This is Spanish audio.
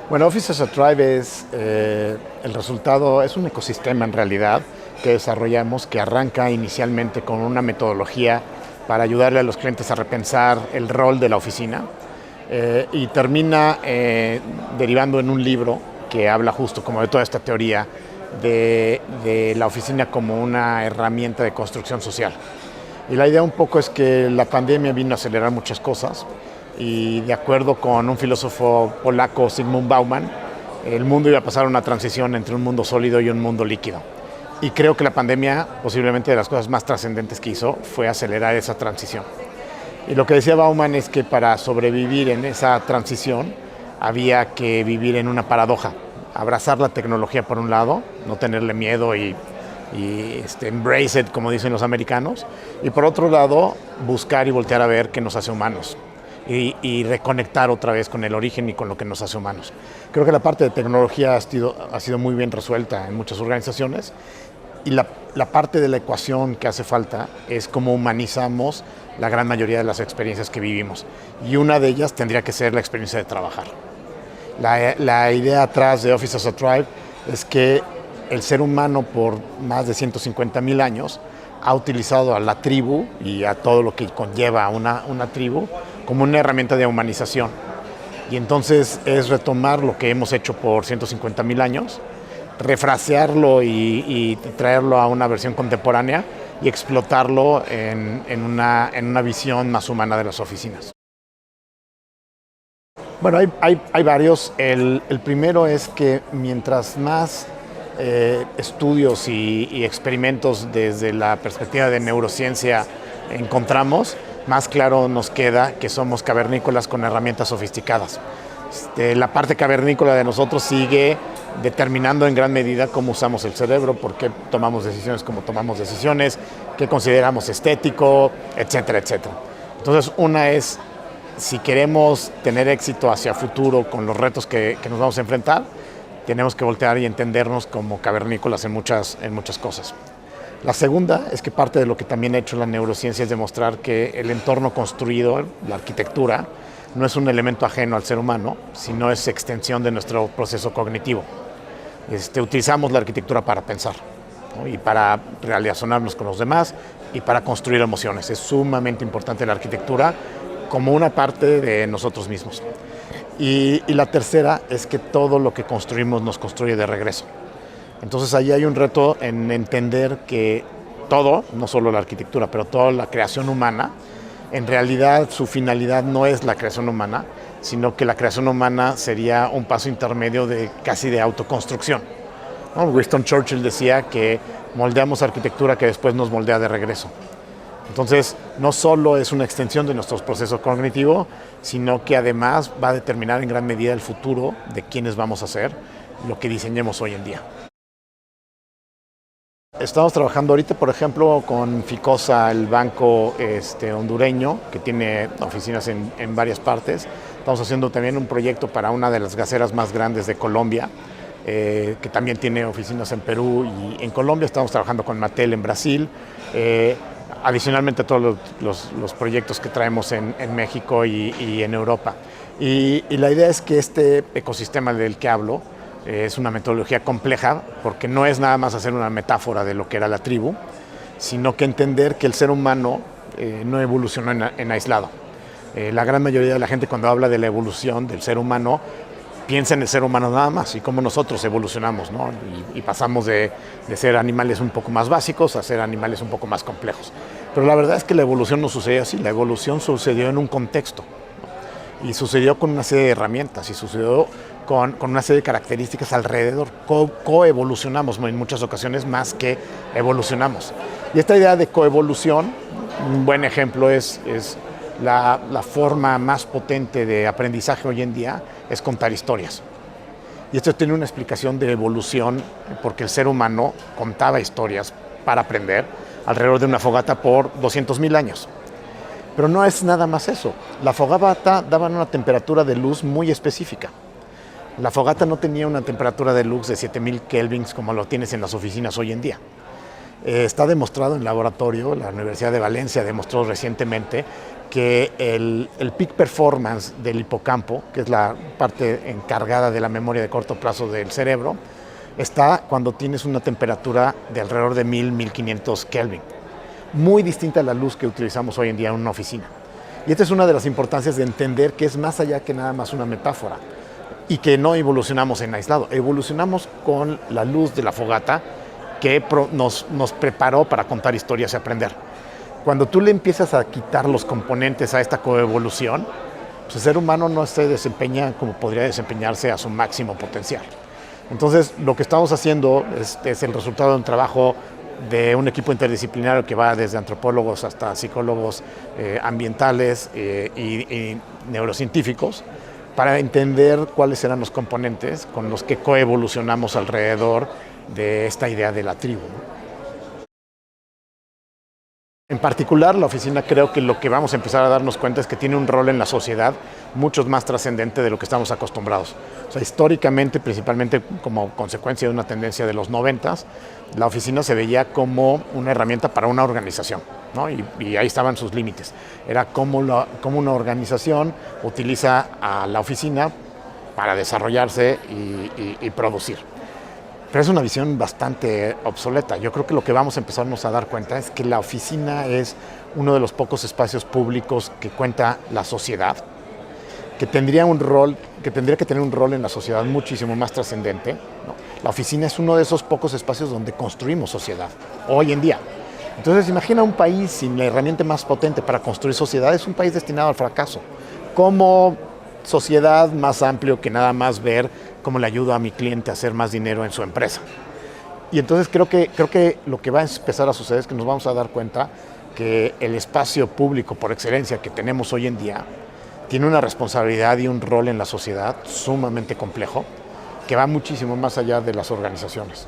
Bueno, Office as a Tribe es el resultado, es un ecosistema en realidad que desarrollamos que arranca inicialmente con una metodología para ayudarle a los clientes a repensar el rol de la oficina y termina derivando en un libro que habla justo como de toda esta teoría de la oficina como una herramienta de construcción social. Y la idea un poco es que la pandemia vino a acelerar muchas cosas y de acuerdo con un filósofo polaco, Zygmunt Bauman, el mundo iba a pasar una transición entre un mundo sólido y un mundo líquido. Y creo que la pandemia, posiblemente de las cosas más trascendentes que hizo, fue acelerar esa transición. Y lo que decía Bauman es que para sobrevivir en esa transición había que vivir en una paradoja. Abrazar la tecnología por un lado, no tenerle miedo y embrace it, como dicen los americanos, y por otro lado, buscar y voltear a ver qué nos hace humanos y reconectar otra vez con el origen y con lo que nos hace humanos. Creo que la parte de tecnología ha sido muy bien resuelta en muchas organizaciones y la parte de la ecuación que hace falta es cómo humanizamos la gran mayoría de las experiencias que vivimos, y una de ellas tendría que ser la experiencia de trabajar. La idea atrás de Office as a Tribe es que el ser humano por más de 150,000 años ha utilizado a la tribu y a todo lo que conlleva una tribu como una herramienta de humanización. Y entonces es retomar lo que hemos hecho por 150,000 años, refrasearlo y traerlo a una versión contemporánea y explotarlo en una visión más humana de las oficinas. Bueno, hay varios. El primero es que mientras más estudios y experimentos desde la perspectiva de neurociencia encontramos, más claro nos queda que somos cavernícolas con herramientas sofisticadas. La parte cavernícola de nosotros sigue determinando en gran medida cómo usamos el cerebro, por qué tomamos decisiones como tomamos decisiones, qué consideramos estético, etcétera, etcétera. Entonces, una es, si queremos tener éxito hacia futuro con los retos que nos vamos a enfrentar, tenemos que voltear y entendernos como cavernícolas en muchas cosas. La segunda es que parte de lo que también ha hecho la neurociencia es demostrar que el entorno construido, la arquitectura, no es un elemento ajeno al ser humano, sino es extensión de nuestro proceso cognitivo. Utilizamos la arquitectura para pensar, ¿no? Y para relacionarnos con los demás y para construir emociones. Es sumamente importante la arquitectura como una parte de nosotros mismos. Y la tercera es que todo lo que construimos nos construye de regreso. Entonces ahí hay un reto en entender que todo, no solo la arquitectura, pero toda la creación humana, en realidad su finalidad no es la creación humana, sino que la creación humana sería un paso intermedio casi de autoconstrucción, ¿no? Winston Churchill decía que moldeamos arquitectura que después nos moldea de regreso. Entonces, no solo es una extensión de nuestro proceso cognitivo, sino que además va a determinar en gran medida el futuro de quiénes vamos a ser, lo que diseñemos hoy en día. Estamos trabajando ahorita, por ejemplo, con Ficosa, el banco hondureño, que tiene oficinas en varias partes. Estamos haciendo también un proyecto para una de las gaseras más grandes de Colombia, que también tiene oficinas en Perú y en Colombia. Estamos trabajando con Mattel en Brasil. Adicionalmente a todos los proyectos que traemos en México y en Europa. Y la idea es que este ecosistema del que hablo es una metodología compleja, porque no es nada más hacer una metáfora de lo que era la tribu, sino que entender que el ser humano no evolucionó en aislado. La gran mayoría de la gente, cuando habla de la evolución del ser humano, piensa en el ser humano nada más y cómo nosotros evolucionamos, ¿no? Y pasamos de ser animales un poco más básicos a ser animales un poco más complejos. Pero la verdad es que la evolución no sucedió así, la evolución sucedió en un contexto, ¿no? Y sucedió con una serie de herramientas y sucedió con una serie de características alrededor. Coevolucionamos en muchas ocasiones más que evolucionamos. Y esta idea de coevolución, un buen ejemplo es la forma más potente de aprendizaje hoy en día es contar historias. Y esto tiene una explicación de evolución, porque el ser humano contaba historias para aprender alrededor de una fogata por 200,000 años. Pero no es nada más eso. La fogata daba una temperatura de luz muy específica. La fogata no tenía una temperatura de luz de 7,000 kelvins como lo tienes en las oficinas hoy en día. Está demostrado en laboratorio, la Universidad de Valencia demostró recientemente que el peak performance del hipocampo, que es la parte encargada de la memoria de corto plazo del cerebro, está cuando tienes una temperatura de alrededor de 1000-1500 Kelvin. Muy distinta a la luz que utilizamos hoy en día en una oficina. Y esta es una de las importancias de entender que es más allá que nada más una metáfora y que no evolucionamos en aislado, evolucionamos con la luz de la fogata que nos preparó para contar historias y aprender. Cuando tú le empiezas a quitar los componentes a esta coevolución, pues el ser humano no se desempeña como podría desempeñarse a su máximo potencial. Entonces, lo que estamos haciendo es el resultado de un trabajo de un equipo interdisciplinario que va desde antropólogos hasta psicólogos ambientales y neurocientíficos para entender cuáles eran los componentes con los que coevolucionamos alrededor de esta idea de la tribu, ¿no? En particular, la oficina creo que lo que vamos a empezar a darnos cuenta es que tiene un rol en la sociedad mucho más trascendente de lo que estamos acostumbrados. O sea, históricamente, principalmente como consecuencia de una tendencia de los 90s, la oficina se veía como una herramienta para una organización, ¿no? Y ahí estaban sus límites. Era como una organización utiliza a la oficina para desarrollarse y producir. Pero es una visión bastante obsoleta. Yo creo que lo que vamos a empezarnos a dar cuenta es que la oficina es uno de los pocos espacios públicos que cuenta la sociedad, que tendría que tener un rol en la sociedad muchísimo más trascendente, ¿no? La oficina es uno de esos pocos espacios donde construimos sociedad, hoy en día. Entonces, imagina un país sin la herramienta más potente para construir sociedad, es un país destinado al fracaso. Como sociedad más amplio que nada más ver cómo le ayudo a mi cliente a hacer más dinero en su empresa. Y entonces creo que lo que va a empezar a suceder es que nos vamos a dar cuenta que el espacio público por excelencia que tenemos hoy en día tiene una responsabilidad y un rol en la sociedad sumamente complejo que va muchísimo más allá de las organizaciones.